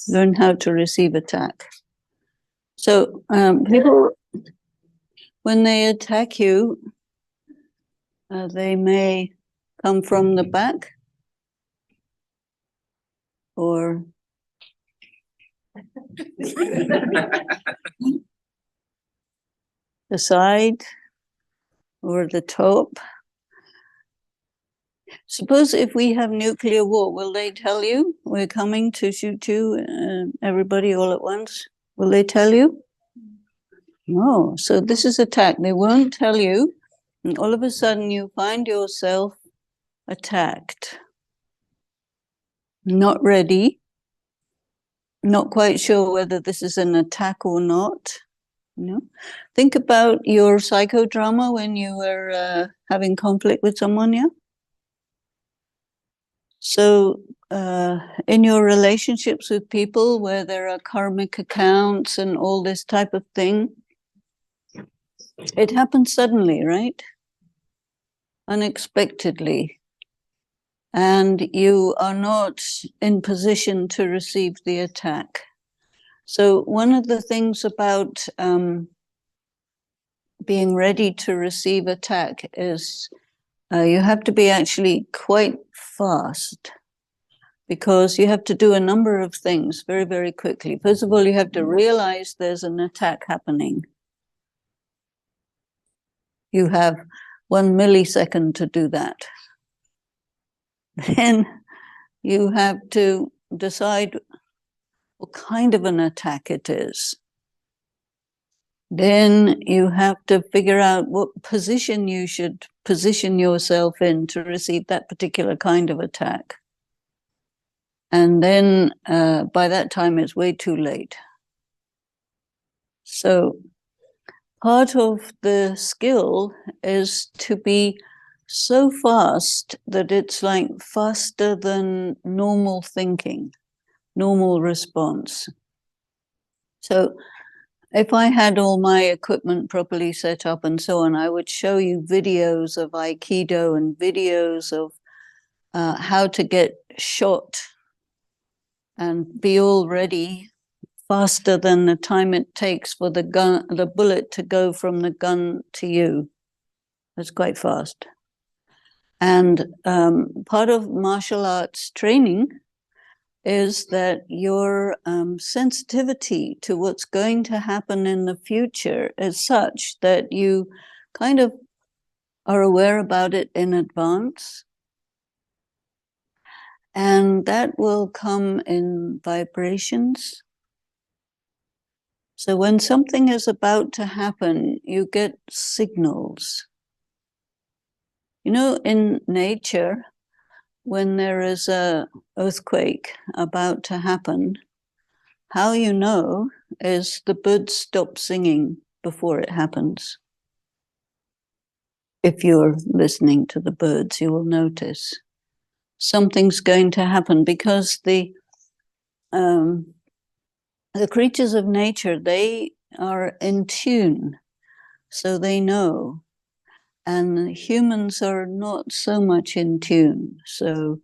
Learn how to receive attack. So people, when they attack you, they may come from the back or the side or the top. Suppose if we have nuclear war, will they tell you we're coming to shoot you, everybody all at once? Will they tell you? No. So this is attack. They won't tell you. And all of a sudden you find yourself attacked. Not ready. Not quite sure whether this is an attack or not. You know? Think about your psychodrama when you were having conflict with someone, yeah? So in your relationships with people where there are karmic accounts and all this type of thing, it happens suddenly, right? Unexpectedly. And you are not in position to receive the attack. So one of the things about being ready to receive attack is you have to be actually quite fast, because you have to do a number of things very, very quickly. First of all, you have to realize there's an attack happening. You have 1 millisecond to do that. Then you have to decide what kind of an attack it is. Then you have to figure out what position you should position yourself in to receive that particular kind of attack. And then by that time it's way too late. So part of the skill is to be so fast that it's like faster than normal thinking, normal response. So if I had all my equipment properly set up and so on, I would show you videos of Aikido and videos of how to get shot and be all ready faster than the time it takes for the bullet to go from the gun to you. That's quite fast. And part of martial arts training is that your sensitivity to what's going to happen in the future is such that you kind of are aware about it in advance. And that will come in vibrations. So when something is about to happen, you get signals. You know, in nature, when there is an earthquake about to happen, how you know is the birds stop singing before it happens. If you're listening to the birds, you will notice something's going to happen, because the creatures of nature, they are in tune, so they know. And humans are not so much in tune, so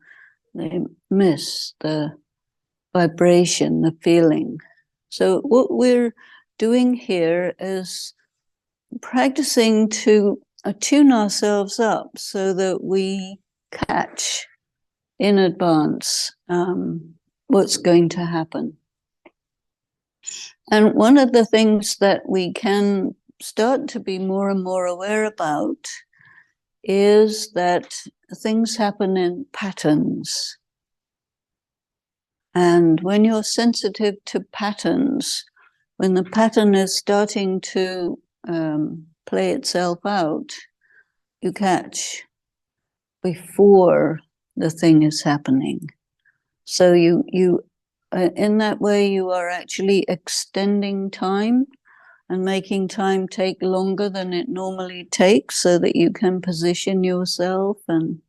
they miss the vibration, the feeling. So what we're doing here is practicing to attune ourselves up so that we catch in advance what's going to happen. And one of the things that we can start to be more and more aware about is that things happen in patterns. And when you're sensitive to patterns, when the pattern is starting to play itself out, you catch before the thing is happening. So you in that way, you are actually extending time and making time take longer than it normally takes, so that you can position yourself and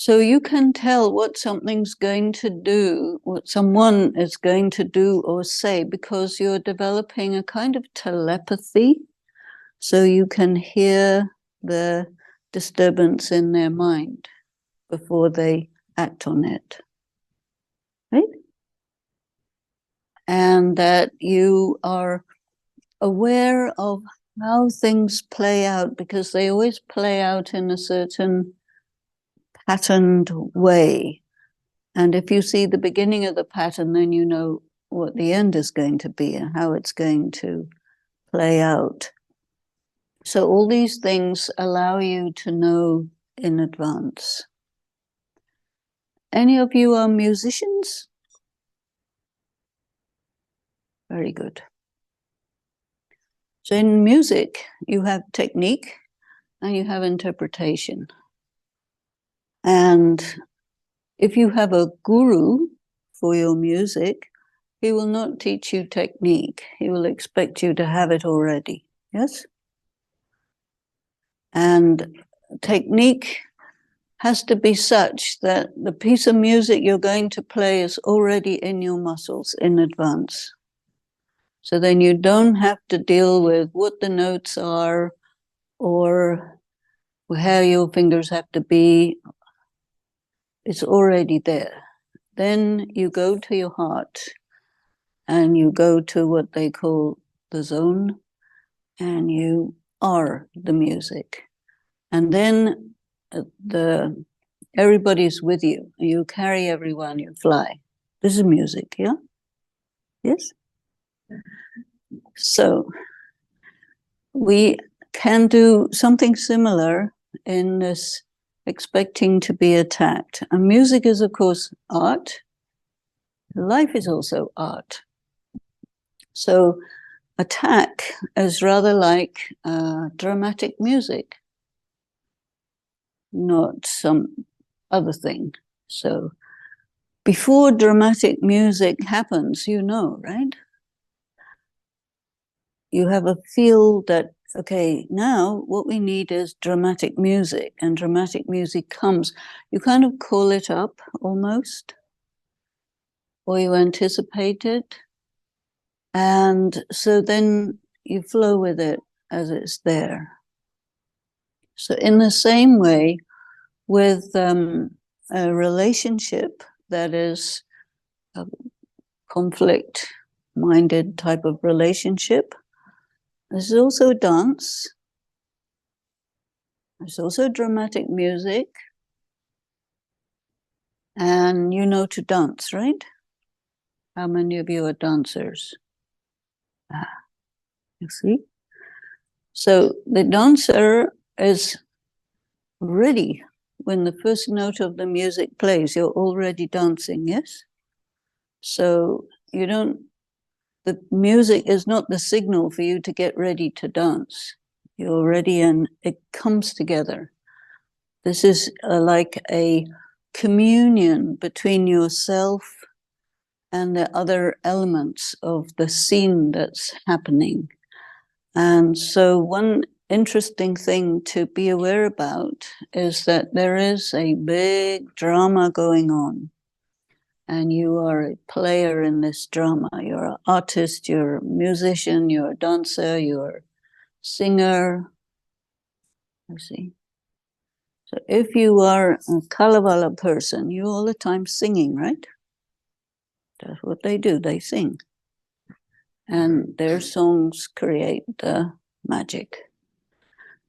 So you can tell what something's going to do, what someone is going to do or say, because you're developing a kind of telepathy. So you can hear the disturbance in their mind before they act on it. Right? And that you are aware of how things play out, because they always play out in a certain patterned way. And if you see the beginning of the pattern, then you know what the end is going to be and how it's going to play out. So all these things allow you to know in advance. Any of you are musicians? Very good. So in music, you have technique and you have interpretation. And if you have a guru for your music, he will not teach you technique. He will expect you to have it already. Yes? And technique has to be such that the piece of music you're going to play is already in your muscles in advance. So then you don't have to deal with what the notes are or how your fingers have to be. It's already there. Then you go to your heart and you go to what they call the zone, and you are the music. And then everybody's with you. You carry everyone, you fly. This is music, yeah? Yes? So we can do something similar in this expecting to be attacked. And music is, of course, art. Life is also art. So attack is rather like dramatic music, not some other thing. So before dramatic music happens, you know, right? You have a feel that, okay, now what we need is dramatic music, and dramatic music comes. You kind of call it up almost, or you anticipate it. And so then you flow with it as it's there. So in the same way, with a relationship that is a conflict-minded type of relationship, this is also a dance. There's also dramatic music. And you know to dance, right? How many of you are dancers? You see? So the dancer is ready. When the first note of the music plays, you're already dancing, yes? So the music is not the signal for you to get ready to dance. You're ready and it comes together. This is like a communion between yourself and the other elements of the scene that's happening. And so one interesting thing to be aware about is that there is a big drama going on. And you are a player in this drama. You're an artist, you're a musician, you're a dancer, you're a singer. You see? So if you are a Kalevala person, you're all the time singing, right? That's what they do, they sing. And their songs create the magic.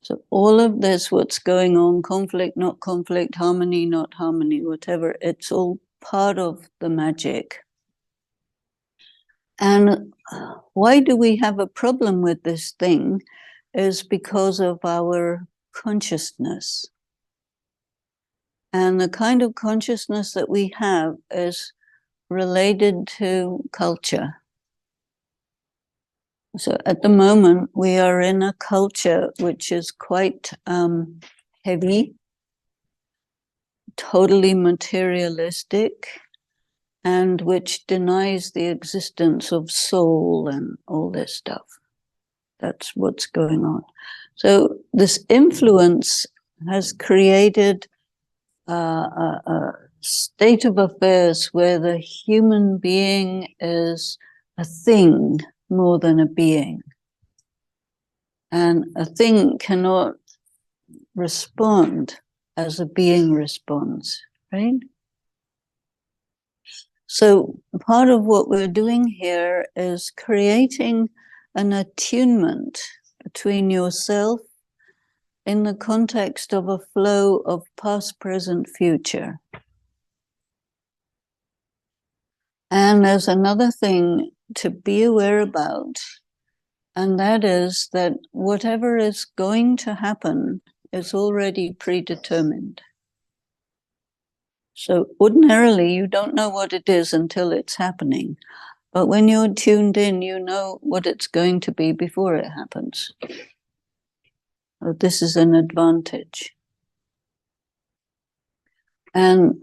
So all of this, what's going on, conflict, not conflict, harmony, not harmony, whatever, it's all part of the magic. And why do we have a problem with this thing is because of our consciousness. And the kind of consciousness that we have is related to culture. So at the moment, we are in a culture which is quite heavy, totally materialistic, and which denies the existence of soul and all this stuff. That's what's going on. So this influence has created a state of affairs where the human being is a thing more than a being. And a thing cannot respond as a being responds, right? So part of what we're doing here is creating an attunement between yourself in the context of a flow of past, present, future. And there's another thing to be aware about, and that is that whatever is going to happen is already predetermined. So ordinarily, you don't know what it is until it's happening. But when you're tuned in, you know what it's going to be before it happens. So this is an advantage. And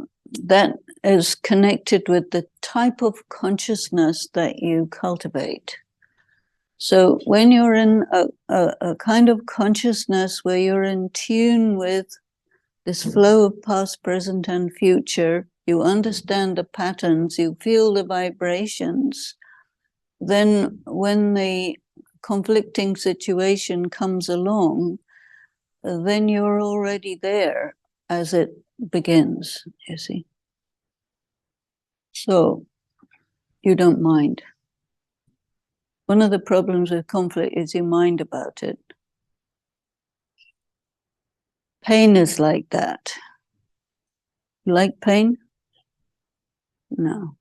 that is connected with the type of consciousness that you cultivate. So when you're in a kind of consciousness where you're in tune with this flow of past, present, and future, you understand the patterns, you feel the vibrations, then when the conflicting situation comes along, then you're already there as it begins, you see. So you don't mind. One of the problems with conflict is you mind about it. Pain is like that. You like pain? No.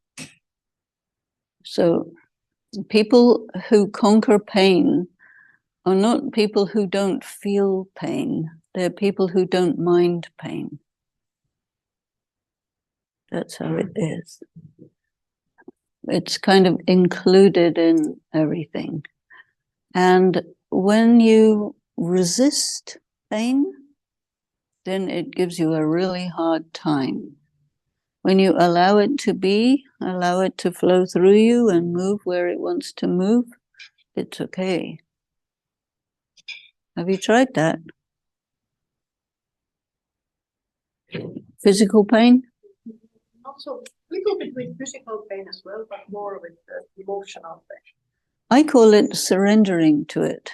So people who conquer pain are not people who don't feel pain. They're people who don't mind pain. That's how it is. It's kind of included in everything. And when you resist pain, then it gives you a really hard time. When you allow it to be, allow it to flow through you and move where it wants to move, it's okay. Have you tried that? Physical pain? Also, a little bit with physical pain as well, but more with the emotional pain. I call it surrendering to it,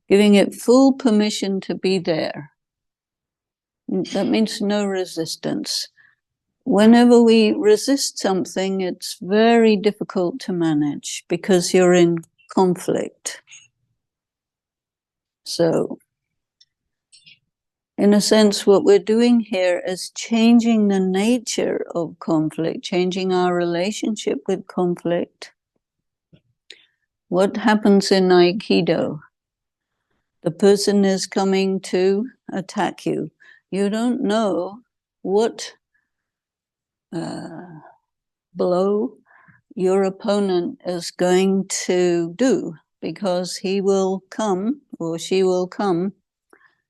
giving it full permission to be there. That means no resistance. Whenever we resist something, it's very difficult to manage because you're in conflict. So, in a sense, what we're doing here is changing the nature of conflict, changing our relationship with conflict. What happens in Aikido? The person is coming to attack you. You don't know what blow your opponent is going to do, because he will come or she will come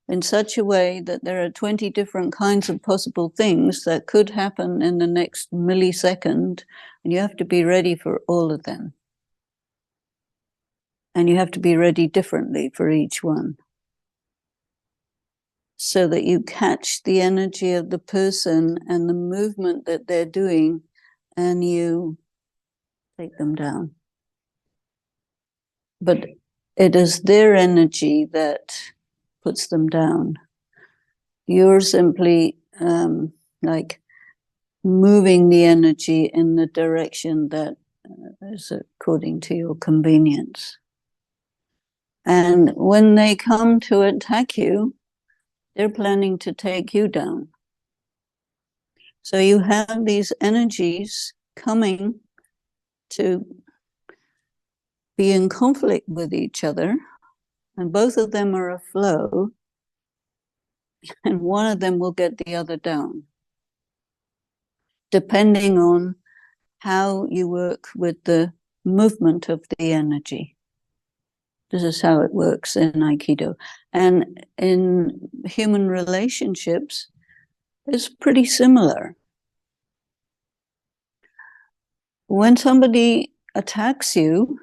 in such a way that there are 20 different kinds of possible things that could happen in the next millisecond, and you have to be ready for all of them. And you have to be ready differently for each one, so that you catch the energy of the person and the movement that they're doing, and you take them down. But it is their energy that puts them down. You're simply like moving the energy in the direction that is according to your convenience. And when they come to attack you, they're planning to take you down. So you have these energies coming to be in conflict with each other, and both of them are aflow, and one of them will get the other down, depending on how you work with the movement of the energy. This is how it works in Aikido. And in human relationships, it's pretty similar. When somebody attacks you,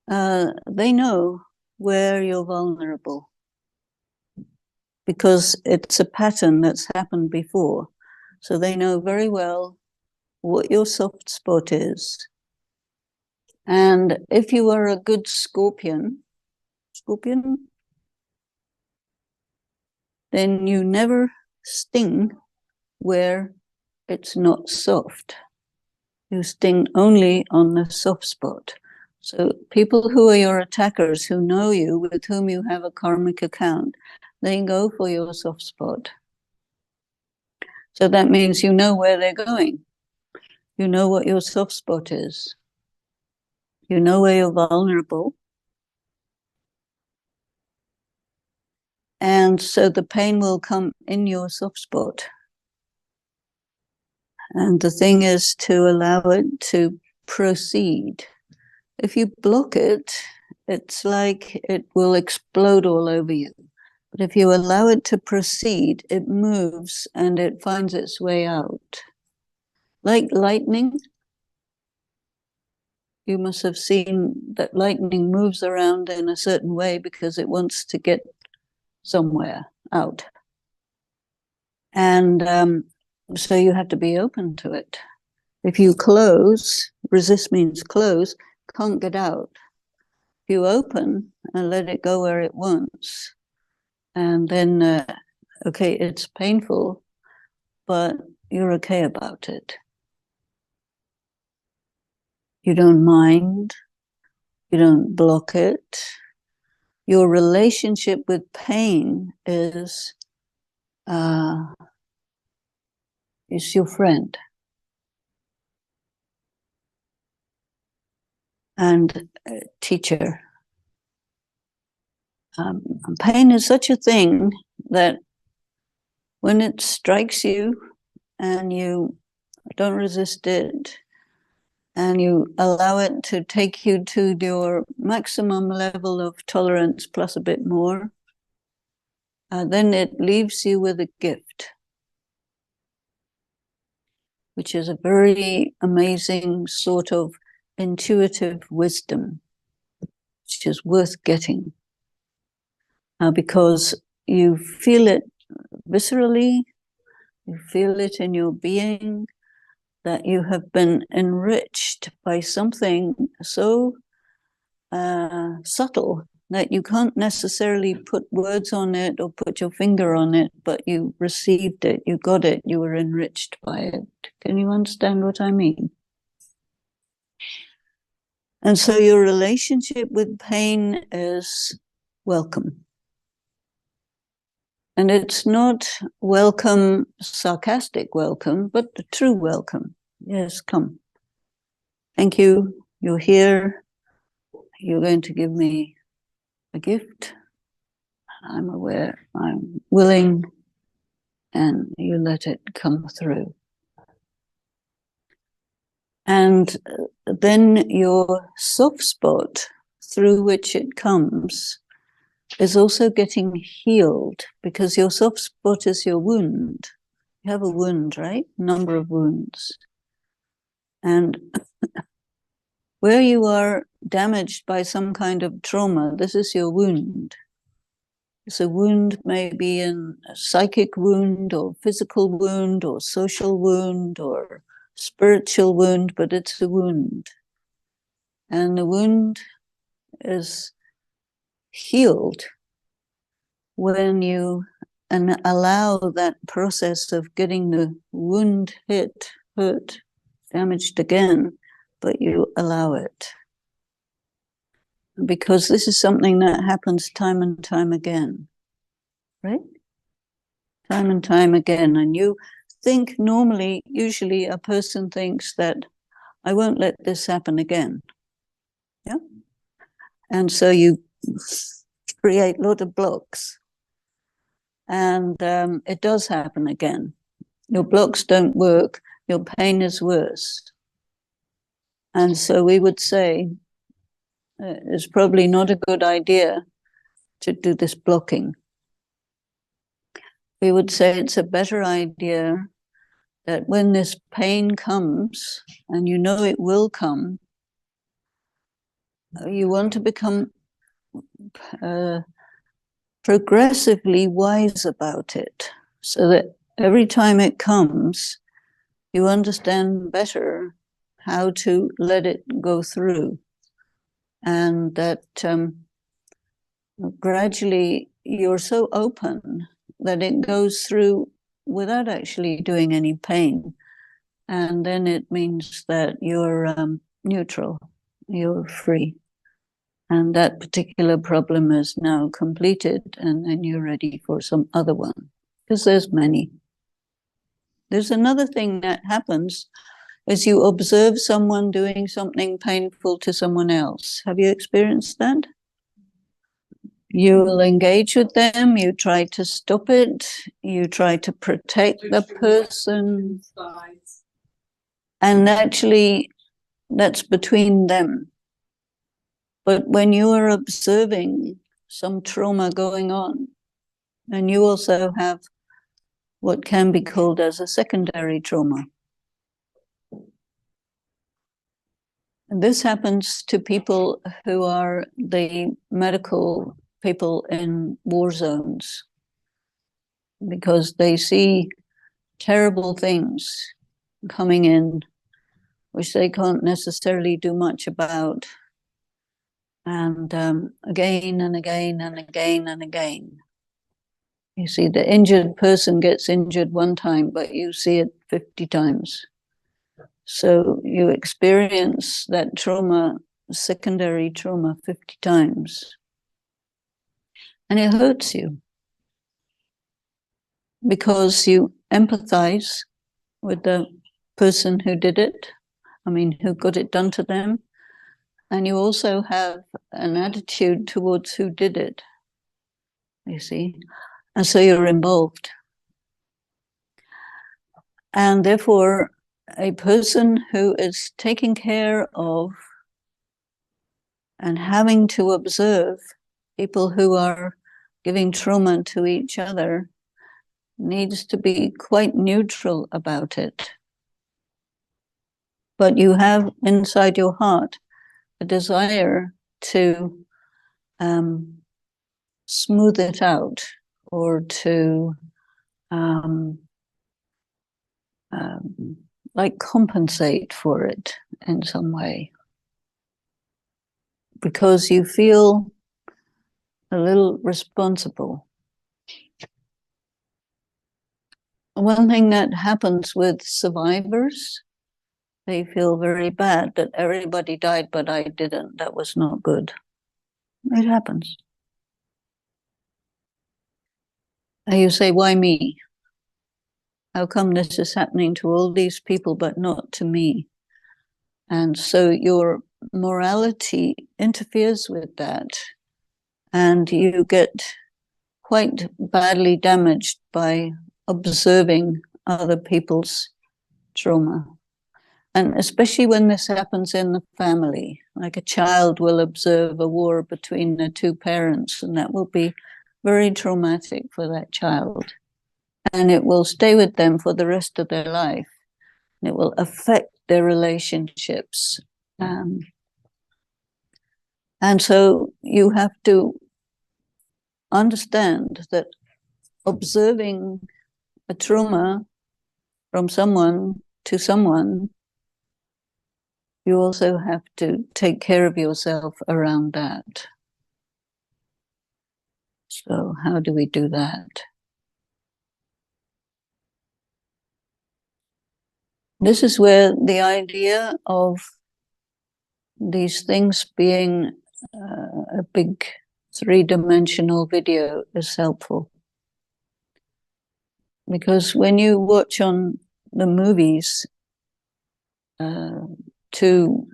they know where you're vulnerable. because it's a pattern that's happened before. So they know very well what your soft spot is. And if you are a good scorpion, then you never sting where it's not soft. You sting only on the soft spot. So people who are your attackers, who know you, with whom you have a karmic account, they go for your soft spot. So that means you know where they're going. You know what your soft spot is. You know where you're vulnerable. And so the pain will come in your soft spot. And the thing is to allow it to proceed. If you block it, it's like it will explode all over you. But if you allow it to proceed, it moves and it finds its way out. Like lightning, you must have seen that lightning moves around in a certain way because it wants to get somewhere out. And so you have to be open to it. If you close, resist means close, can't get out. If you open and let it go where it wants, and then, okay, it's painful, but you're okay about it. You don't mind. You don't block it. Your relationship with pain is your friend. And teacher. Pain is such a thing that when it strikes you and you don't resist it and you allow it to take you to your maximum level of tolerance plus a bit more, then it leaves you with a gift, which is a very amazing sort of intuitive wisdom, which is worth getting. Because you feel it viscerally, you feel it in your being, that you have been enriched by something so subtle that you can't necessarily put words on it or put your finger on it, but you received it, you got it, you were enriched by it. Can you understand what I mean? And so your relationship with pain is welcome. And it's not welcome, sarcastic welcome, but the true welcome. Yes, come. Thank you. You're here. You're going to give me a gift. I'm aware, I'm willing, and you let it come through. And then your soft spot through which it comes is also getting healed, because your soft spot is your wound. You have a wound, right? Number of wounds. And where you are damaged by some kind of trauma, this is your wound. It's a wound, maybe a psychic wound or physical wound or social wound or spiritual wound, but it's a wound. And the wound is healed when you allow that process of getting the wound hurt, damaged again, but you allow it. Because this is something that happens time and time again, right? Time and time again. And you think normally, usually a person thinks that I won't let this happen again. Yeah. And so you create a lot of blocks. And it does happen again. Your blocks don't work, your pain is worse. And so we would say it's probably not a good idea to do this blocking. We would say it's a better idea that when this pain comes, and you know it will come, you want to become progressively wise about it, so that every time it comes, you understand better how to let it go through, and that gradually you're so open that it goes through without actually doing any pain. And then it means that you're neutral, you're free. And that particular problem is now completed, and then you're ready for some other one, because there's many. There's another thing that happens is you observe someone doing something painful to someone else. Have you experienced that? You will engage with them, you try to stop it, you try to protect the person, and actually that's between them. But when you are observing some trauma going on, and you also have what can be called as a secondary trauma. And this happens to people who are the medical people in war zones, because they see terrible things coming in, which they can't necessarily do much about. And again and again and again and again. You see, the injured person gets injured one time, but you see it 50 times. So you experience that trauma, secondary trauma, 50 times. And it hurts you, because you empathize with the person who did it, who got it done to them. And you also have an attitude towards who did it, you see. And so you're involved. And therefore, a person who is taking care of and having to observe people who are giving trauma to each other needs to be quite neutral about it. But you have inside your heart a desire to smooth it out, or to like compensate for it in some way, because you feel a little responsible. One thing that happens with survivors, they feel very bad that everybody died, but I didn't. That was not good. It happens. And you say, why me? How come this is happening to all these people, but not to me? And so your morality interferes with that, and you get quite badly damaged by observing other people's trauma. And especially when this happens in the family, like a child will observe a war between the two parents, and that will be very traumatic for that child. And it will stay with them for the rest of their life. And it will affect their relationships. And so you have to understand that observing a trauma from someone to someone, you also have to take care of yourself around that. So how do we do that? This is where the idea of these things being a big three-dimensional video is helpful. Because when you watch on the movies, two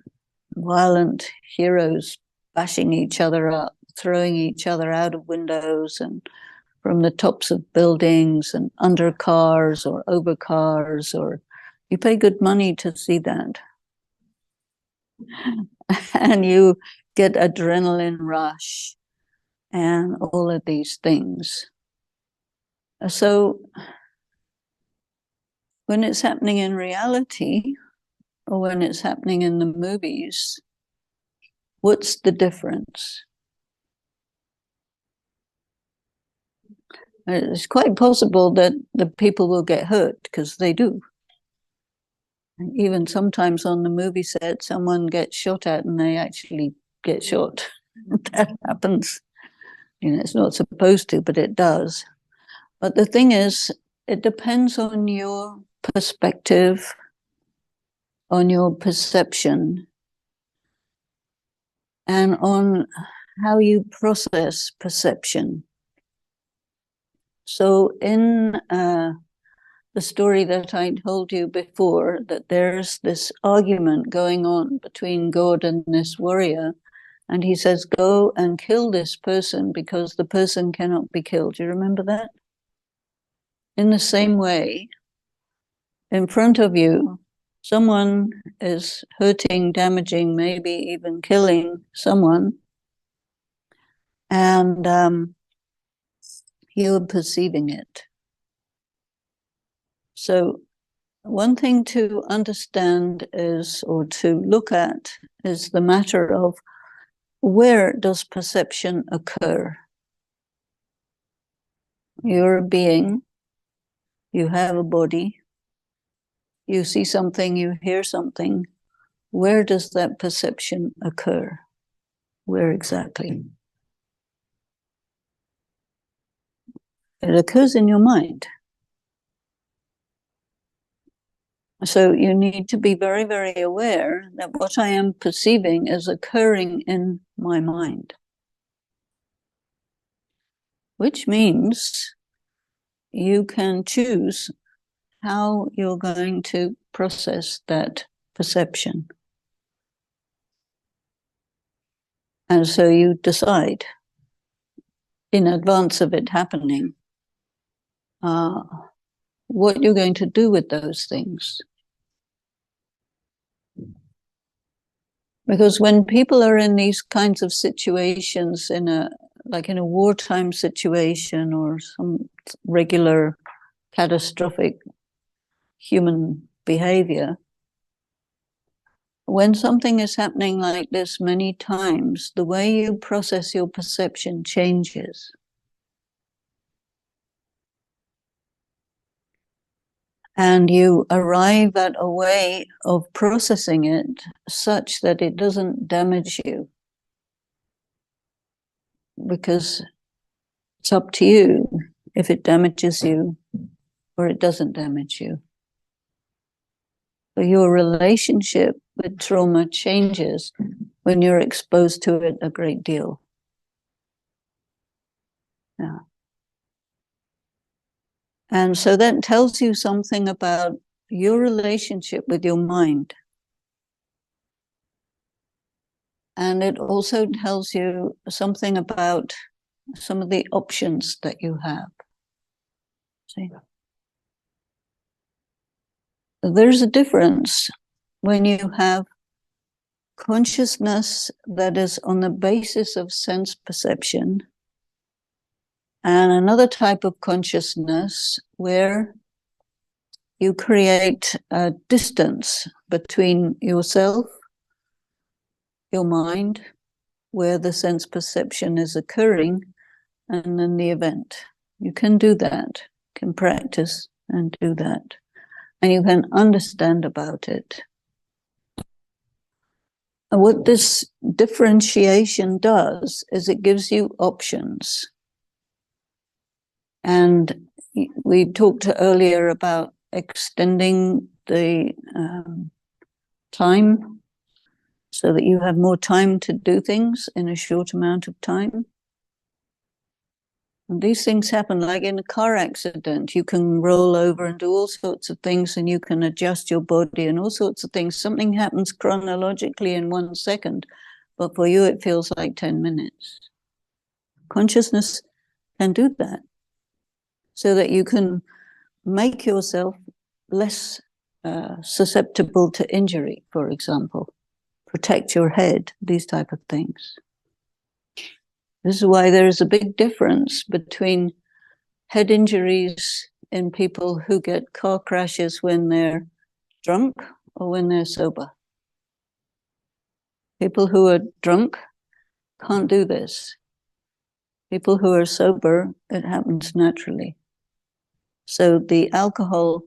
violent heroes bashing each other up, throwing each other out of windows and from the tops of buildings and under cars or over cars, or you pay good money to see that. And you get adrenaline rush and all of these things. So when it's happening in reality, or when it's happening in the movies, what's the difference? It's quite possible that the people will get hurt, because they do. Even sometimes on the movie set, someone gets shot at and they actually get shot. That happens. It's not supposed to, but it does. But the thing is, it depends on your perspective, on your perception, and on how you process perception. So in the story that I told you before, that there's this argument going on between God and this warrior, and he says, go and kill this person because the person cannot be killed. Do you remember that? In the same way, in front of you, someone is hurting, damaging, maybe even killing someone, and you're perceiving it. So one thing to understand is, or to look at, is the matter of where does perception occur? You're a being, you have a body, you see something, you hear something. Where does that perception occur? Where exactly? It occurs in your mind. So you need to be very, very aware that what I am perceiving is occurring in my mind. Which means you can choose how you're going to process that perception. And so you decide in advance of it happening what you're going to do with those things. Because when people are in these kinds of situations, like in a wartime situation or some regular catastrophic human behavior, when something is happening like this many times, the way you process your perception changes. And you arrive at a way of processing it such that it doesn't damage you. Because it's up to you if it damages you or it doesn't damage you. So your relationship with trauma changes when you're exposed to it a great deal. Yeah. And so that tells you something about your relationship with your mind. And it also tells you something about some of the options that you have. See? There's a difference when you have consciousness that is on the basis of sense perception, and another type of consciousness where you create a distance between yourself, your mind, where the sense perception is occurring, and then the event. You can do that, can practice and do that. And you can understand about it. And what this differentiation does is it gives you options. And we talked earlier about extending the time so that you have more time to do things in a short amount of time. And these things happen, like in a car accident. You can roll over and do all sorts of things, and you can adjust your body and all sorts of things. Something happens chronologically in 1 second, but for you it feels like 10 minutes. Consciousness can do that, so that you can make yourself less susceptible to injury, for example. Protect your head, these type of things. This is why there is a big difference between head injuries in people who get car crashes when they're drunk or when they're sober. People who are drunk can't do this. People who are sober, it happens naturally. So the alcohol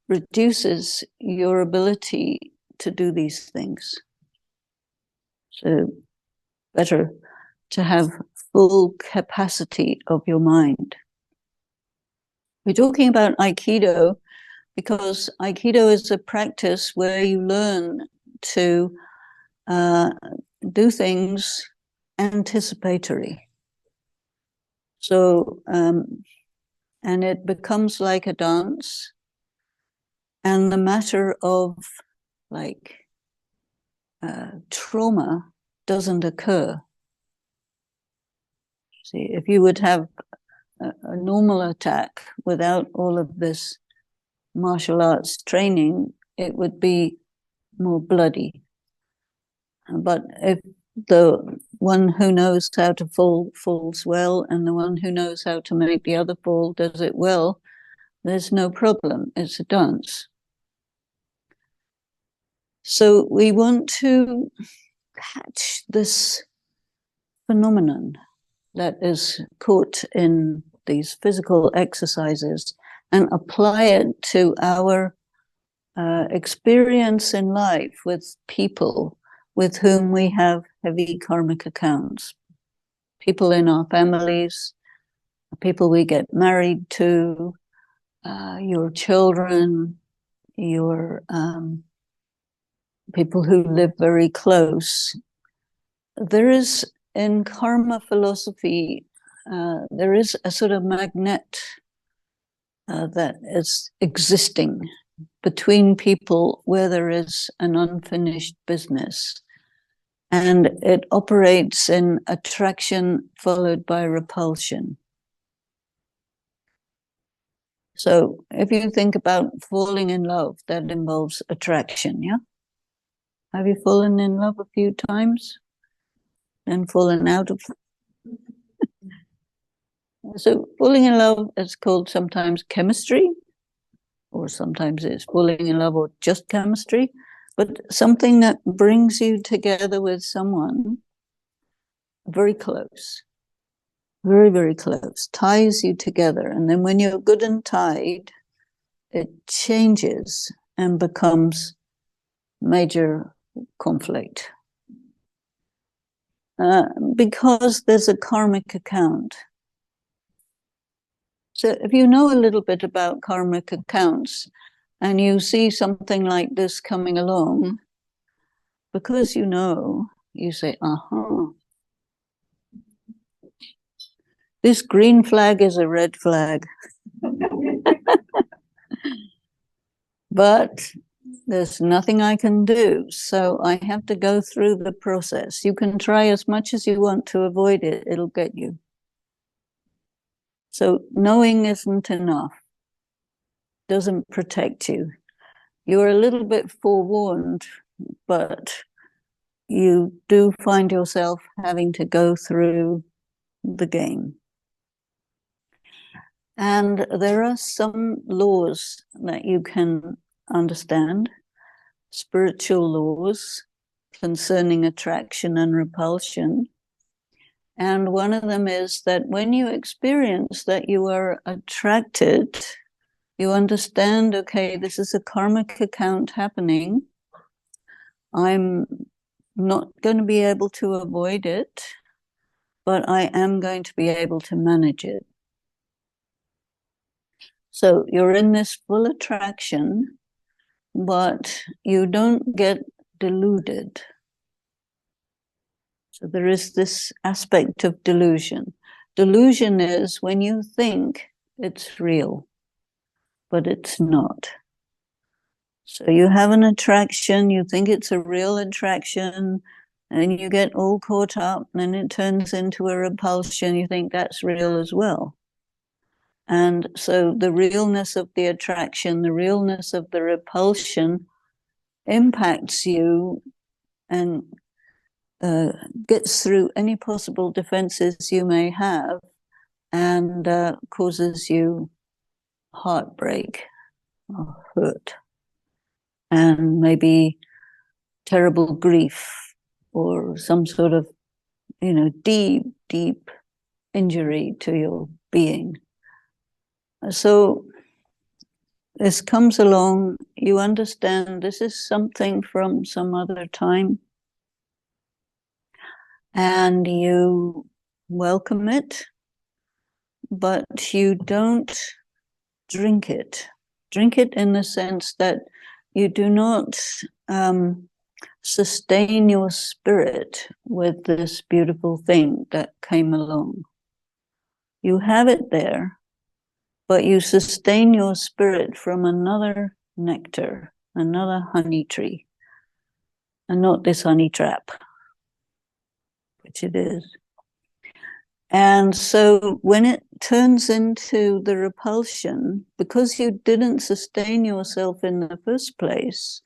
reduces your ability to do these things. So better to have full capacity of your mind. We're talking about Aikido because Aikido is a practice where you learn to do things anticipatory. So, and it becomes like a dance, and the matter of like trauma doesn't occur. See, if you would have a normal attack without all of this martial arts training, it would be more bloody. But if the one who knows how to fall falls well, and the one who knows how to make the other fall does it well, there's no problem. It's a dance. So we want to catch this phenomenon that is caught in these physical exercises and apply it to our experience in life with people with whom we have heavy karmic accounts. People in our families, people we get married to, your children, your people who live very close. There is, in karma philosophy, there is a sort of magnet that is existing between people where there is an unfinished business. And it operates in attraction followed by repulsion. So if you think about falling in love, that involves attraction, yeah? Have you fallen in love a few times? Then fallen out of? So falling in love is called sometimes chemistry, or sometimes it's falling in love or just chemistry, but something that brings you together with someone very close, very, very close, ties you together. And then when you're good and tied, it changes and becomes major conflict. Because there's a karmic account. So if you know a little bit about karmic accounts and you see something like this coming along, because you know, you say, this green flag is a red flag. But there's nothing I can do, so I have to go through the process. You can try as much as you want to avoid it, it'll get you. So knowing isn't enough, doesn't protect you. You're a little bit forewarned, but you do find yourself having to go through the game. And there are some laws that you can understand, spiritual laws concerning attraction and repulsion. And one of them is that when you experience that you are attracted, you understand, okay, this is a karmic account happening. I'm not going to be able to avoid it, but I am going to be able to manage it. So you're in this full attraction, but you don't get deluded. So there is this aspect of delusion. Delusion is when you think it's real, but it's not. So you have an attraction, you think it's a real attraction, and you get all caught up, and then it turns into a repulsion. You think that's real as well. And so the realness of the attraction, the realness of the repulsion impacts you and gets through any possible defenses you may have and causes you heartbreak or hurt and maybe terrible grief or some sort of, deep, deep injury to your being. So this comes along, you understand this is something from some other time, and you welcome it, but you don't drink it. Drink it in the sense that you do not sustain your spirit with this beautiful thing that came along. You have it there, but you sustain your spirit from another nectar, another honey tree, and not this honey trap, which it is. And so when it turns into the repulsion, because you didn't sustain yourself in the first place,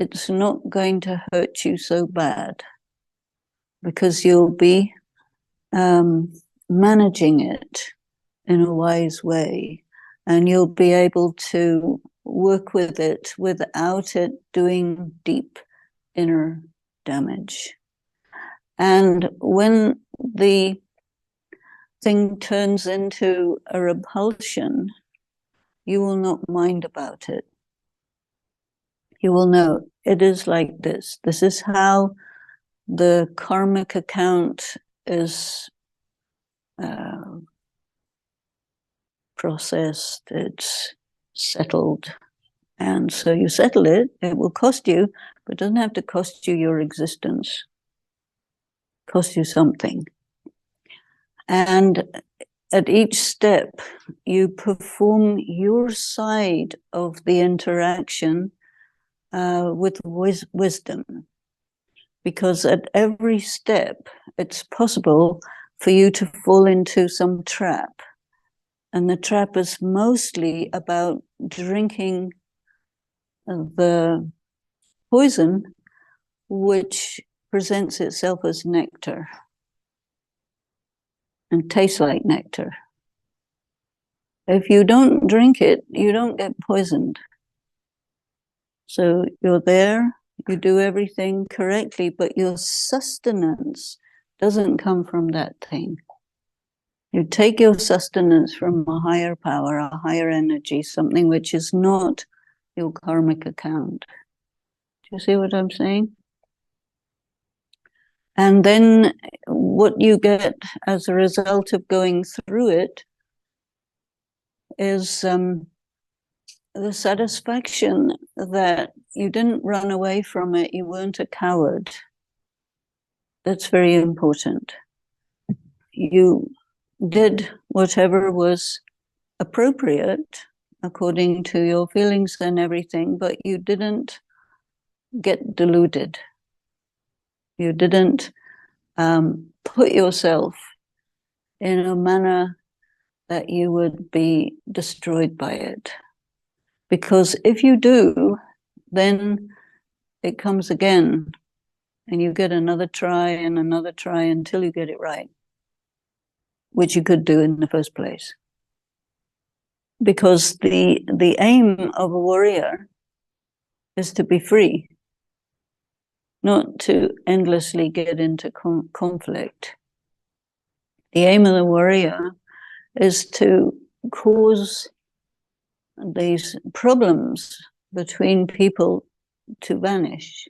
it's not going to hurt you so bad, because you'll be managing it in a wise way, and you'll be able to work with it without it doing deep inner damage. And when the thing turns into a repulsion, you will not mind about it. You will know it is like this. This is how the karmic account is processed, it's settled. And so you settle it, it will cost you, but it doesn't have to cost you your existence. It costs you something. And at each step, you perform your side of the interaction with wisdom. Because at every step, it's possible for you to fall into some trap. And the trap is mostly about drinking the poison, which presents itself as nectar and tastes like nectar. If you don't drink it, you don't get poisoned. So you're there, you do everything correctly, but your sustenance doesn't come from that thing. You take your sustenance from a higher power, a higher energy, something which is not your karmic account. Do you see what I'm saying? And then what you get as a result of going through it is the satisfaction that you didn't run away from it, you weren't a coward. That's very important. You did whatever was appropriate according to your feelings and everything, but you didn't get deluded. You didn't put yourself in a manner that you would be destroyed by it. Because if you do, then it comes again, and you get another try and another try until you get it right, which you could do in the first place. Because the aim of a warrior is to be free, not to endlessly get into conflict. The aim of the warrior is to cause these problems between people to vanish.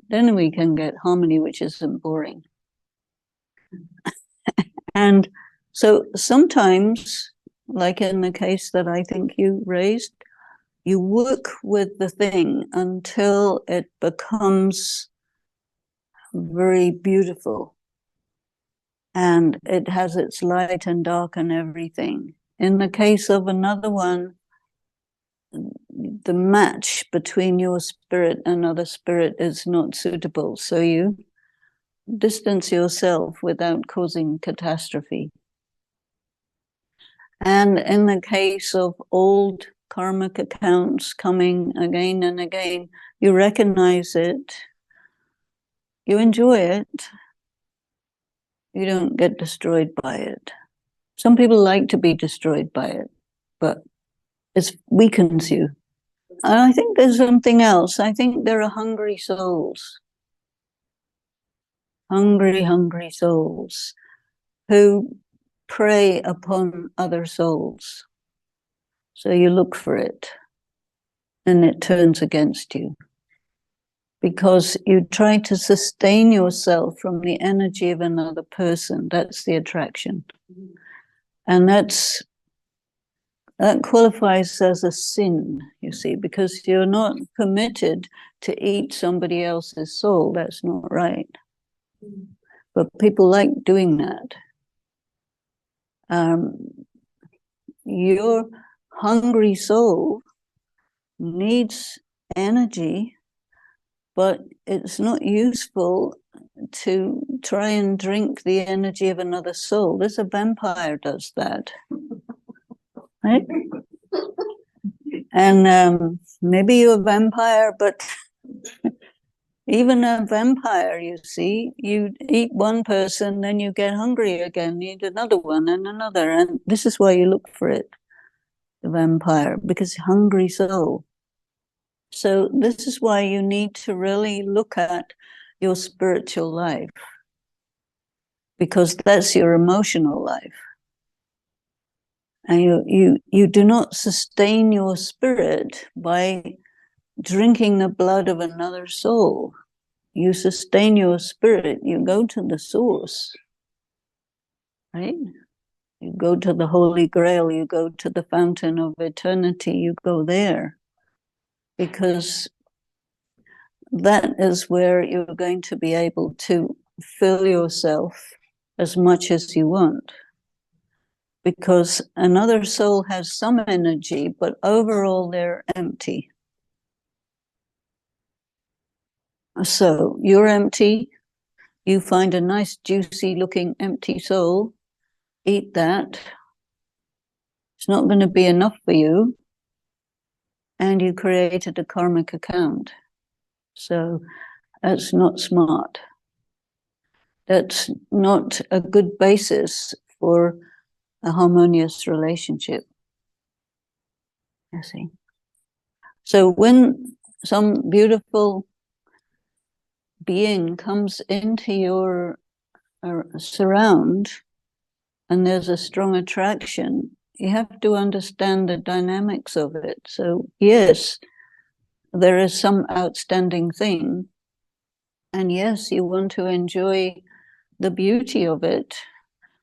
Then we can get harmony, which isn't boring. And so sometimes, like in the case that I think you raised, you work with the thing until it becomes very beautiful. And it has its light and dark and everything. In the case of another one, the match between your spirit and other spirit is not suitable. So you distance yourself without causing catastrophe. And in the case of old karmic accounts coming again and again, you recognize it, you enjoy it, you don't get destroyed by it. Some people like to be destroyed by it, but it weakens you. And I think there's something else. I think there are hungry souls. hungry, hungry souls who prey upon other souls. So you look for it, and it turns against you. Because you try to sustain yourself from the energy of another person. That's the attraction. And that qualifies as a sin, you see, because you're not permitted to eat somebody else's soul. That's not right. But people like doing that. Your hungry soul needs energy, but it's not useful to try and drink the energy of another soul. There's a vampire does that. Right? And maybe you're a vampire, but even a vampire, you see, you eat one person, then you get hungry again, you eat another one and another. And this is why you look for it, the vampire, because hungry soul. So this is why you need to really look at your spiritual life, because that's your emotional life. And you do not sustain your spirit by drinking the blood of another soul. You sustain your spirit, you go to the source, right? You go to the Holy Grail, you go to the fountain of eternity, you go there. Because that is where you're going to be able to fill yourself as much as you want. Because another soul has some energy, but overall they're empty. So you're empty, you find a nice juicy looking empty soul, eat that. It's not going to be enough for you, and you created a karmic account. So that's not smart. That's not a good basis for a harmonious relationship. You see. So when some beautiful being comes into your surround and there's a strong attraction, you have to understand the dynamics of it. So yes, there is some outstanding thing, and yes, you want to enjoy the beauty of it,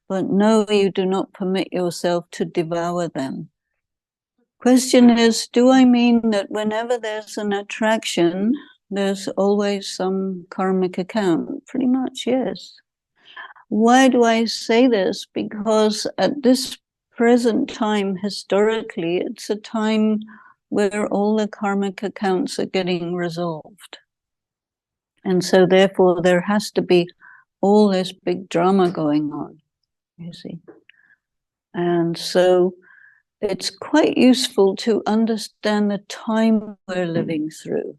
but no, you do not permit yourself to devour them. Question is, do I mean that whenever there's an attraction, there's always some karmic account? Pretty much, yes. Why do I say this? Because at this present time, historically, it's a time where all the karmic accounts are getting resolved. And so therefore there has to be all this big drama going on, you see. And so it's quite useful to understand the time we're living through.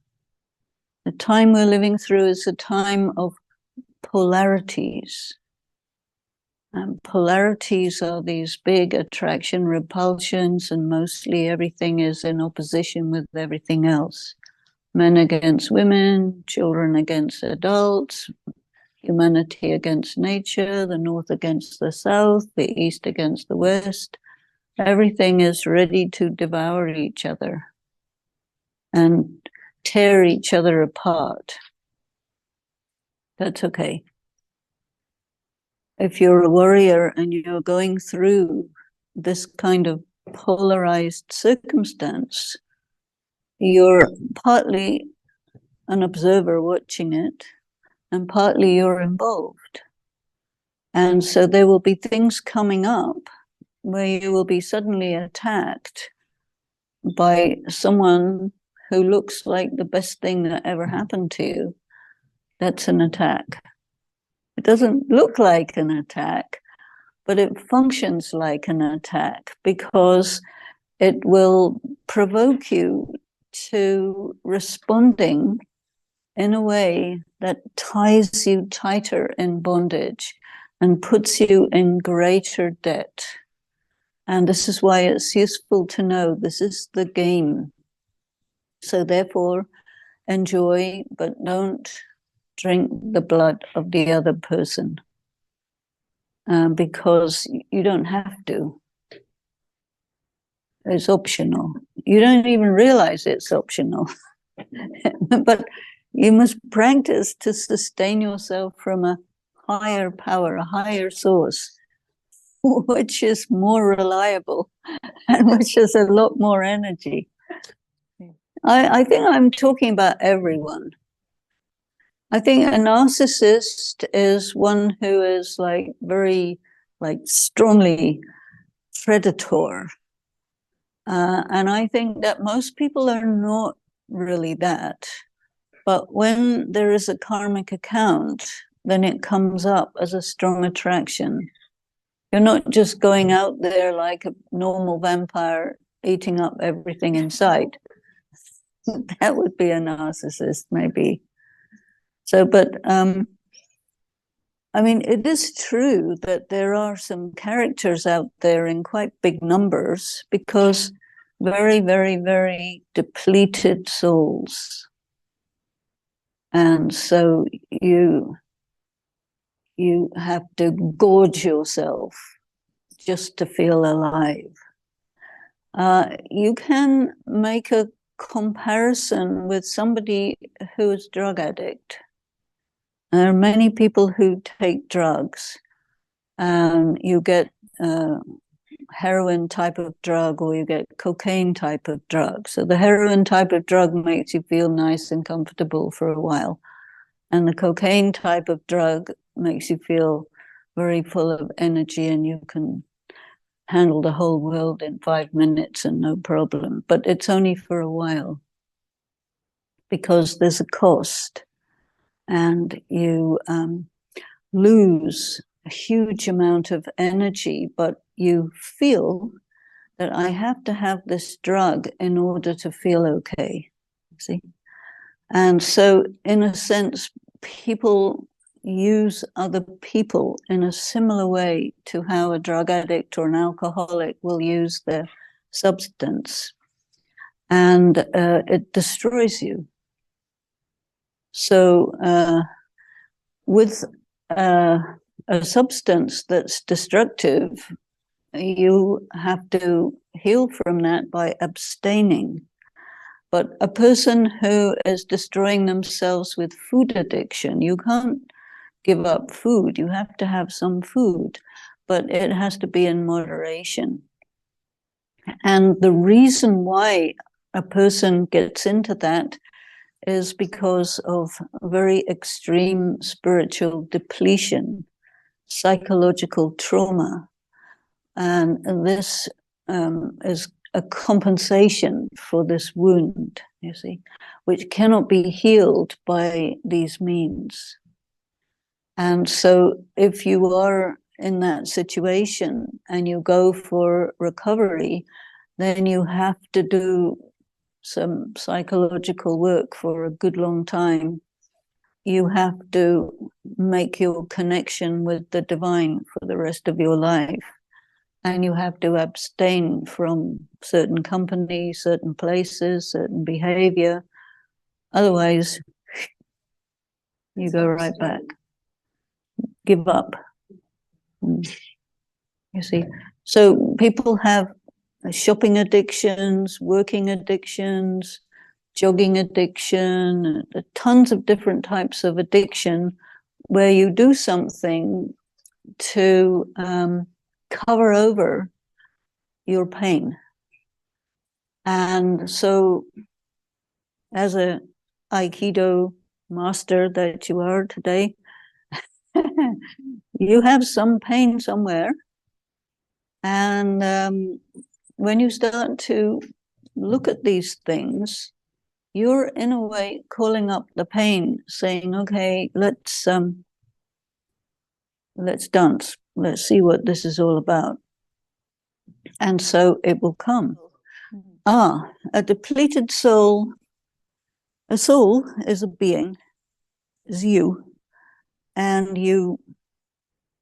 The time we're living through is a time of polarities. And polarities are these big attraction repulsions, and mostly everything is in opposition with everything else. Men against women, children against adults, humanity against nature, the North against the South, the East against the West. Everything is ready to devour each other and tear each other apart. That's okay. If you're a warrior and you're going through this kind of polarized circumstance, you're partly an observer watching it, and partly you're involved. And so there will be things coming up where you will be suddenly attacked by someone who looks like the best thing that ever happened to you. That's an attack. It doesn't look like an attack, but it functions like an attack because it will provoke you to responding in a way that ties you tighter in bondage and puts you in greater debt. And this is why it's useful to know this is the game. So therefore, enjoy, but don't drink the blood of the other person, because you don't have to. It's optional. You don't even realize it's optional. But you must practice to sustain yourself from a higher power, a higher source, which is more reliable and which has a lot more energy. I think I'm talking about everyone. I think a narcissist is one who is like very, like strongly predator. And I think that most people are not really that. But when there is a karmic account, then it comes up as a strong attraction. You're not just going out there like a normal vampire eating up everything in sight. That would be a narcissist, maybe. So, but I mean, it is true that there are some characters out there in quite big numbers, because very, very, very depleted souls. And so you have to gorge yourself just to feel alive. You can make a comparison with somebody who is drug addict. There are many people who take drugs, and you get heroin type of drug, or you get cocaine type of drug. So the heroin type of drug makes you feel nice and comfortable for a while, and the cocaine type of drug makes you feel very full of energy, and you can handle the whole world in 5 minutes and no problem. But it's only for a while, because there's a cost, and you lose a huge amount of energy, but you feel that I have to have this drug in order to feel okay. See? And so, in a sense, people use other people in a similar way to how a drug addict or an alcoholic will use their substance, and it destroys you. So with a substance that's destructive, you have to heal from that by abstaining. But a person who is destroying themselves with food addiction, you can't give up food. You have to have some food, but it has to be in moderation. And the reason why a person gets into that is because of very extreme spiritual depletion, psychological trauma. And this is a compensation for this wound, you see, which cannot be healed by these means. And so if you are in that situation and you go for recovery, then you have to do some psychological work for a good long time. You have to make your connection with the divine for the rest of your life. And you have to abstain from certain company, certain places, certain behavior. Otherwise, you go right back. Give up. You see, so people have shopping addictions, working addictions, jogging addiction, tons of different types of addiction where you do something to cover over your pain. And so as a Aikido master that you are today, you have some pain somewhere. And when you start to look at these things, you're in a way calling up the pain, saying, okay, let's dance. Let's see what this is all about. And so it will come. A depleted soul. A soul is a being, is you, and you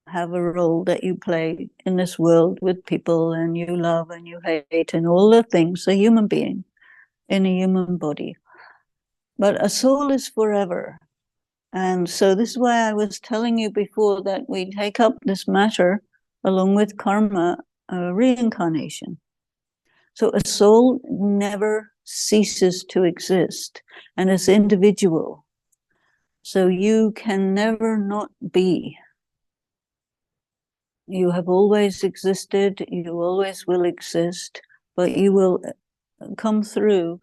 have a role that you play in this world with people, and you love and you hate and all the things, a human being in a human body. But a soul is forever. And so this is why I was telling you before that we take up this matter along with karma, reincarnation. So a soul never ceases to exist and is individual. So you can never not be. You have always existed, you always will exist, but you will come through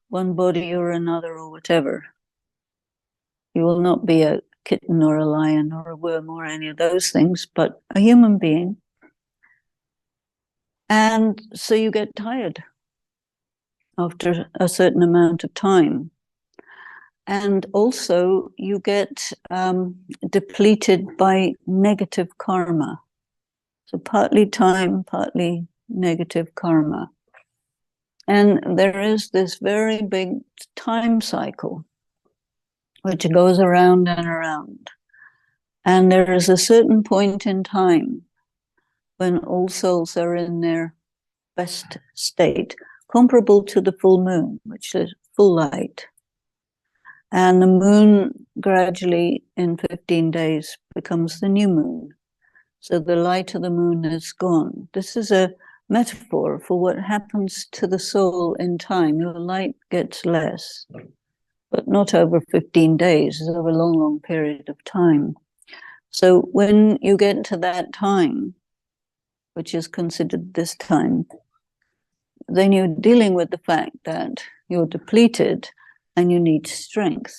one body or another or whatever. You will not be a kitten or a lion or a worm or any of those things, but a human being. And so you get tired after a certain amount of time. And also you get depleted by negative karma. So partly time, partly negative karma. And there is this very big time cycle which goes around and around. And there is a certain point in time when all souls are in their best state, comparable to the full moon, which is full light. And the moon gradually in 15 days becomes the new moon. So the light of the moon is gone. This is a metaphor for what happens to the soul in time. Your light gets less, but not over 15 days, it's over a long, long period of time. So when you get to that time, which is considered this time, then you're dealing with the fact that you're depleted and you need strength.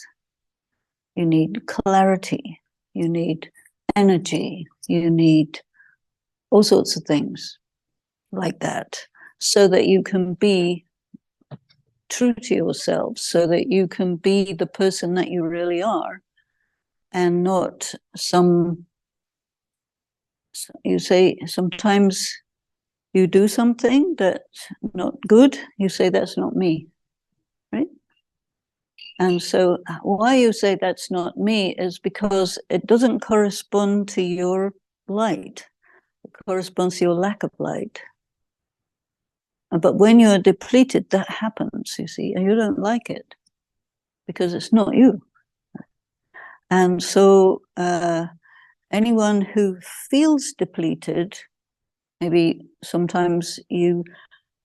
You need clarity. You need energy. You need all sorts of things like that, so that you can be true to yourself, so that you can be the person that you really are, and not some, you say sometimes you do something that's not good, you say that's not me, right? And so why you say that's not me is because it doesn't correspond to your light. It corresponds to your lack of light. But when you're depleted, that happens, you see, and you don't like it because it's not you. And so anyone who feels depleted, maybe sometimes you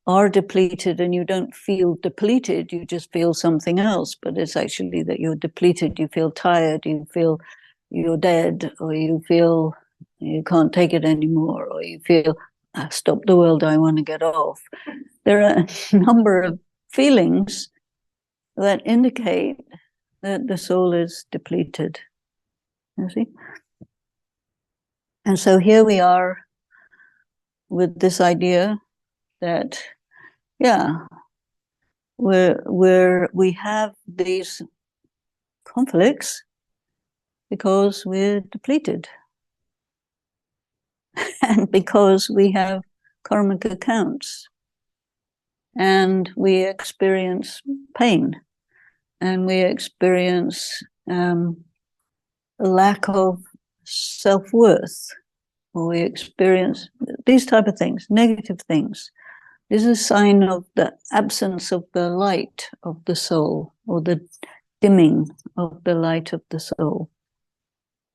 are depleted and you don't feel depleted, you just feel something else, but it's actually that you're depleted, you feel tired, you feel you're dead, or you feel you can't take it anymore, or you feel, stop the world, I want to get off. There are a number of feelings that indicate that the soul is depleted, you see? And so here we are with this idea that, yeah, we have these conflicts because we're depleted and because we have karmic accounts and we experience pain and we experience lack of self-worth, or we experience these type of things, negative things. This is a sign of the absence of the light of the soul, or the dimming of the light of the soul.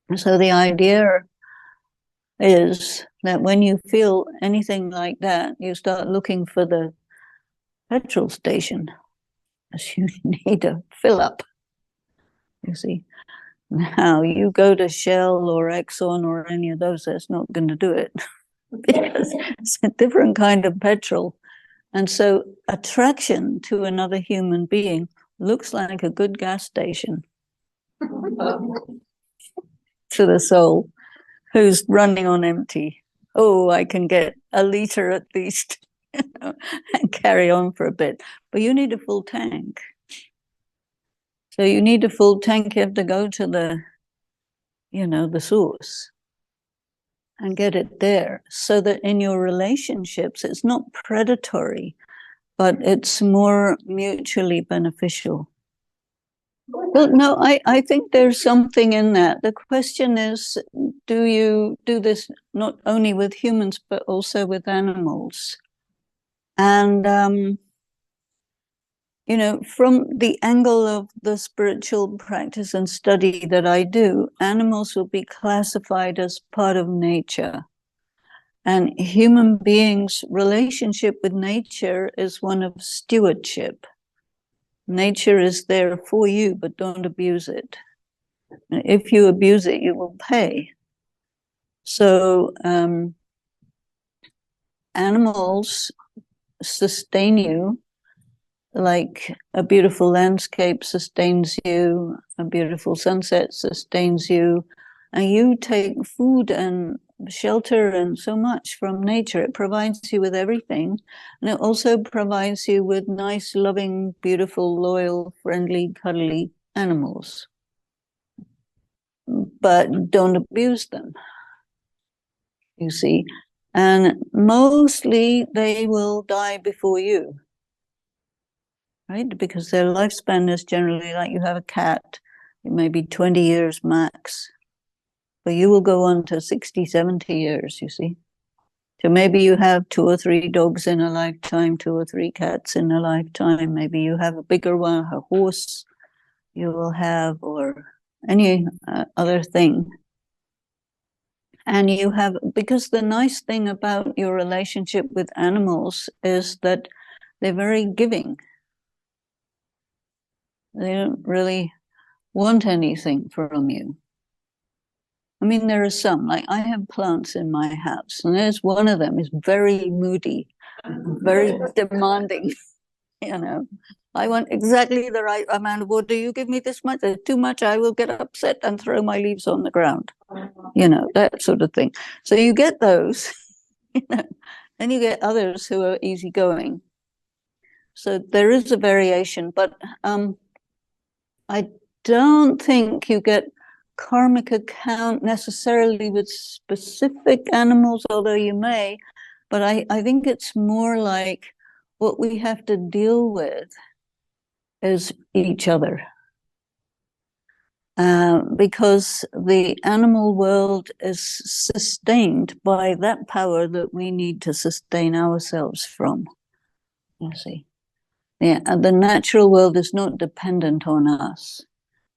And so the idea is that when you feel anything like that, you start looking for the petrol station, as you need a fill up, you see. Now you go to Shell or Exxon or any of those, that's not going to do it because it's a different kind of petrol. And so attraction to another human being looks like a good gas station to the soul who's running on empty. Oh, I can get a liter at least, and carry on for a bit. But you need a full tank. So you need a full tank, you have to go to the, the source and get it there, so that in your relationships, it's not predatory, but it's more mutually beneficial. Well, no, I think there's something in that. The question is, do you do this not only with humans, but also with animals? And you know, from the angle of the spiritual practice and study that I do, animals will be classified as part of nature. And human beings' relationship with nature is one of stewardship. Nature is there for you, but don't abuse it. If you abuse it, you will pay. So animals sustain you like a beautiful landscape sustains you, a beautiful sunset sustains you, and you take food and shelter and so much from nature. It provides you with everything, and it also provides you with nice, loving, beautiful, loyal, friendly, cuddly animals. But don't abuse them, you see. And mostly they will die before you, right? Because their lifespan is generally like you have a cat, it may be 20 years max, but you will go on to 60, 70 years, you see. So maybe you have 2 or 3 dogs in a lifetime, 2 or 3 cats in a lifetime. Maybe you have a bigger one, a horse you will have, or any other thing. And you have, because the nice thing about your relationship with animals is that they're very giving. They don't really want anything from you. I mean, there are some, like I have plants in my house, and there's one of them is very moody, very demanding, you know. I want exactly the right amount of water. You give me this much, too much, I will get upset and throw my leaves on the ground, you know, that sort of thing. So you get those, you know, then you get others who are easygoing. So there is a variation, but I don't think you get karmic account necessarily with specific animals, although you may, but I think it's more like what we have to deal with is each other. Because the animal world is sustained by that power that we need to sustain ourselves from, you see. Yeah, and the natural world is not dependent on us.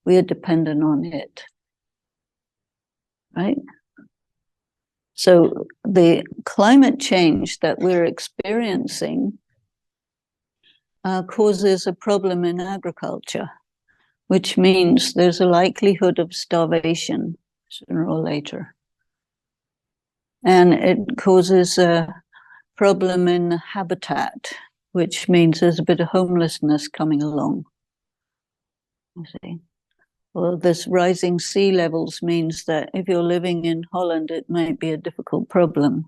We are dependent on it. Right? So the climate change that we're experiencing causes a problem in agriculture, which means there's a likelihood of starvation sooner or later. And it causes a problem in habitat, which means there's a bit of homelessness coming along. You see. Well, this rising sea levels means that if you're living in Holland, it might be a difficult problem.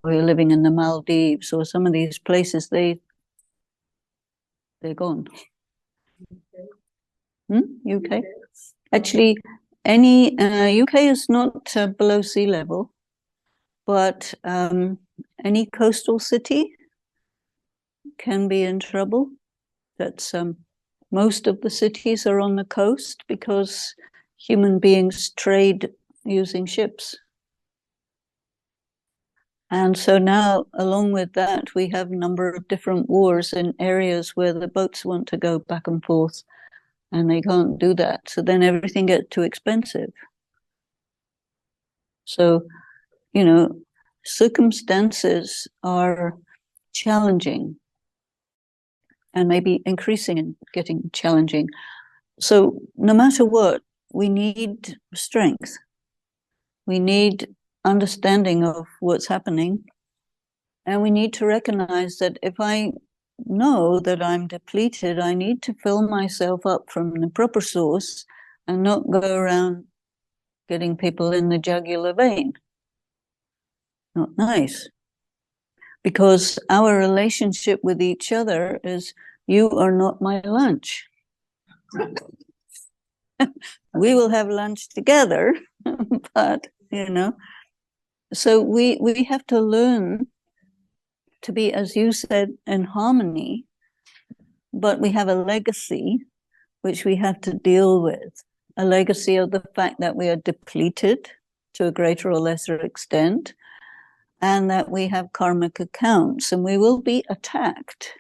Or you're living in the Maldives or some of these places, they're gone. UK? Actually, any UK is not below sea level, but any coastal city can be in trouble. That's most of the cities are on the coast because human beings trade using ships. And so now, along with that, we have a number of different wars in areas where the boats want to go back and forth, and they can't do that. So then everything gets too expensive. So, you know, circumstances are challenging and maybe increasing and getting challenging. So no matter what, we need strength. We need understanding of what's happening. And we need to recognize that if I know that I'm depleted, I need to fill myself up from the proper source and not go around getting people in the jugular vein. Not nice. Because our relationship with each other is, you are not my lunch. We will have lunch together, but, you know, so we have to learn to be, as you said, in harmony, but we have a legacy which we have to deal with, a legacy of the fact that we are depleted to a greater or lesser extent, and that we have karmic accounts, and we will be attacked.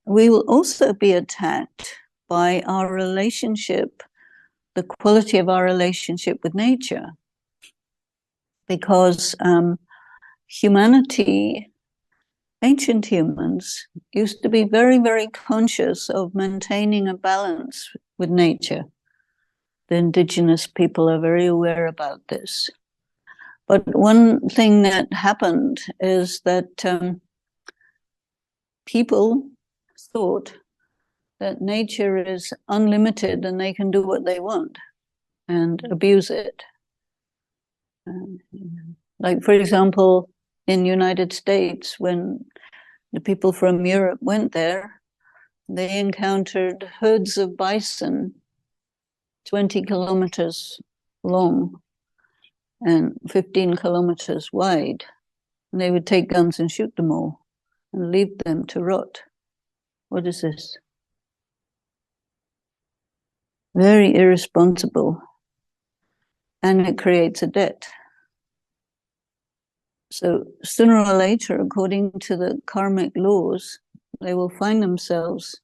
we will also be attacked by our relationship, the quality of our relationship with nature. Because humanity, ancient humans, used to be very, very conscious of maintaining a balance with nature. The indigenous people are very aware about this. But one thing that happened is that people thought that nature is unlimited and they can do what they want and abuse it. Like, for example, in the United States, when the people from Europe went there, they encountered herds of bison 20 kilometers long and 15 kilometers wide. And they would take guns and shoot them all and leave them to rot. What is this? Very irresponsible. And it creates a debt. So sooner or later, according to the karmic laws, they will find themselves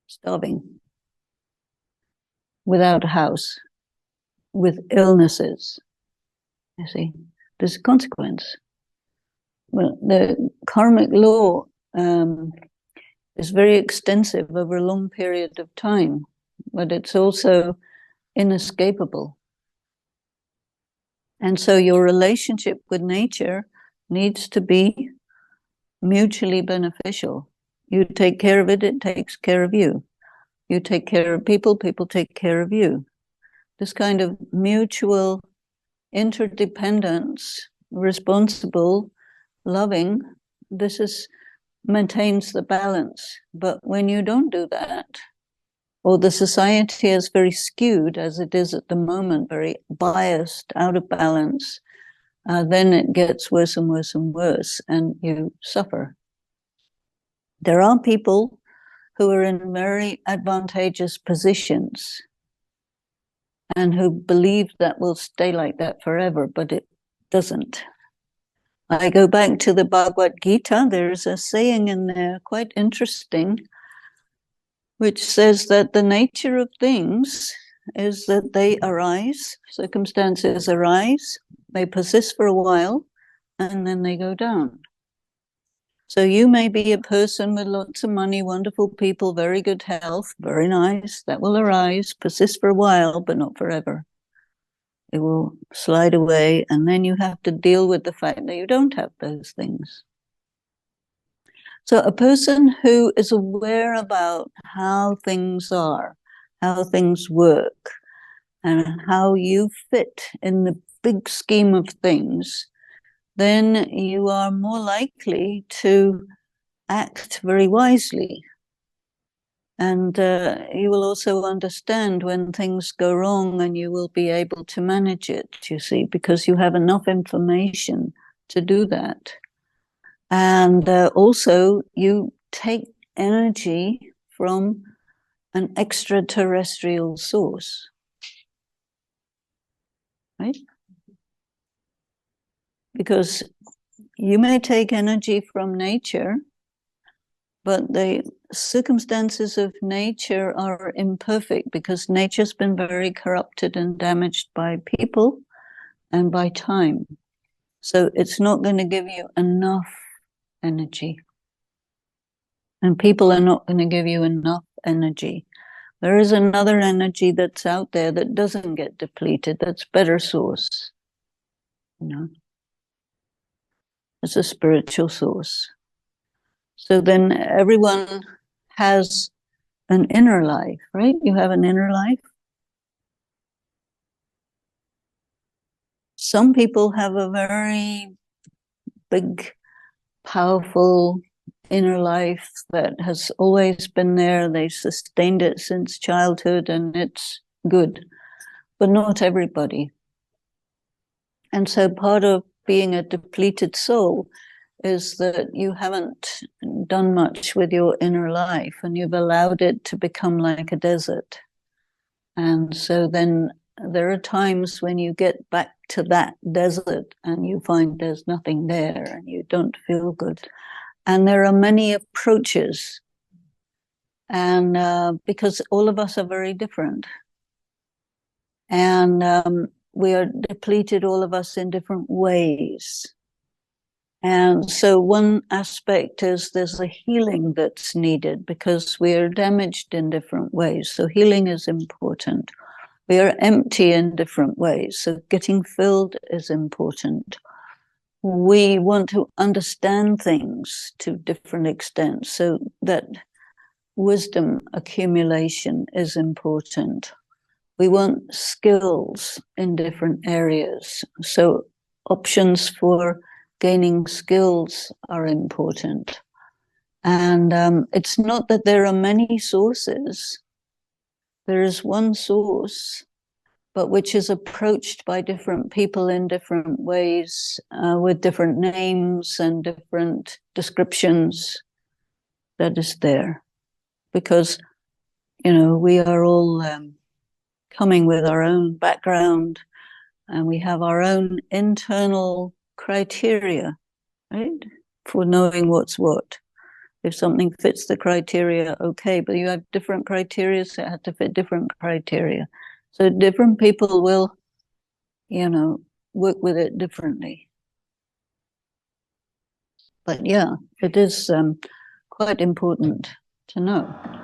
starving, without a house, with illnesses. You see, there's a consequence. Well, the karmic law is very extensive over a long period of time, but it's also inescapable. And so your relationship with nature needs to be mutually beneficial. You take care of it, it takes care of you. You take care of people, people take care of you. This kind of mutual interdependence, responsible, loving, maintains the balance. But when you don't do that, or the society is very skewed, as it is at the moment, very biased, out of balance, then it gets worse and worse and worse, and you suffer. There are people who are in very advantageous positions and who believe that will stay like that forever, but it doesn't. I go back to the Bhagavad Gita. There's a saying in there, quite interesting, which says that the nature of things is that they arise, circumstances arise, they persist for a while, and then they go down. So you may be a person with lots of money, wonderful people, very good health, very nice. That will arise, persist for a while, but not forever. It will slide away, and then you have to deal with the fact that you don't have those things. So a person who is aware about how things are, how things work, and how you fit in the big scheme of things, then you are more likely to act very wisely. And you will also understand when things go wrong, and you will be able to manage it, you see, because you have enough information to do that. And also you take energy from an extraterrestrial source, right? Because you may take energy from nature, but the circumstances of nature are imperfect because nature's been very corrupted and damaged by people and by time. So it's not going to give you enough energy. And people are not going to give you enough energy. There is another energy that's out there that doesn't get depleted, that's better source. You know, it's a spiritual source. So then everyone has an inner life, right? You have an inner life. Some people have a very big, powerful inner life that has always been there. They sustained it since childhood and it's good, but not everybody. And so part of being a depleted soul is that you haven't done much with your inner life and you've allowed it to become like a desert. And so then there are times when you get back to that desert and you find there's nothing there and you don't feel good. And there are many approaches, and because all of us are very different, and we are depleted, all of us, in different ways. And so one aspect is there's a healing that's needed because we are damaged in different ways. So healing is important. We are empty in different ways. So getting filled is important. We want to understand things to different extents, so that wisdom accumulation is important. We want skills in different areas, so options for gaining skills are important. And it's not that there are many sources. There is one source, but which is approached by different people in different ways, with different names and different descriptions. That is there. Because, we are all coming with our own background, and we have our own internal criteria, right, for knowing what's what. If something fits the criteria, okay, but you have different criteria, so it has to fit different criteria. So different people will, work with it differently. But yeah, it is quite important to know.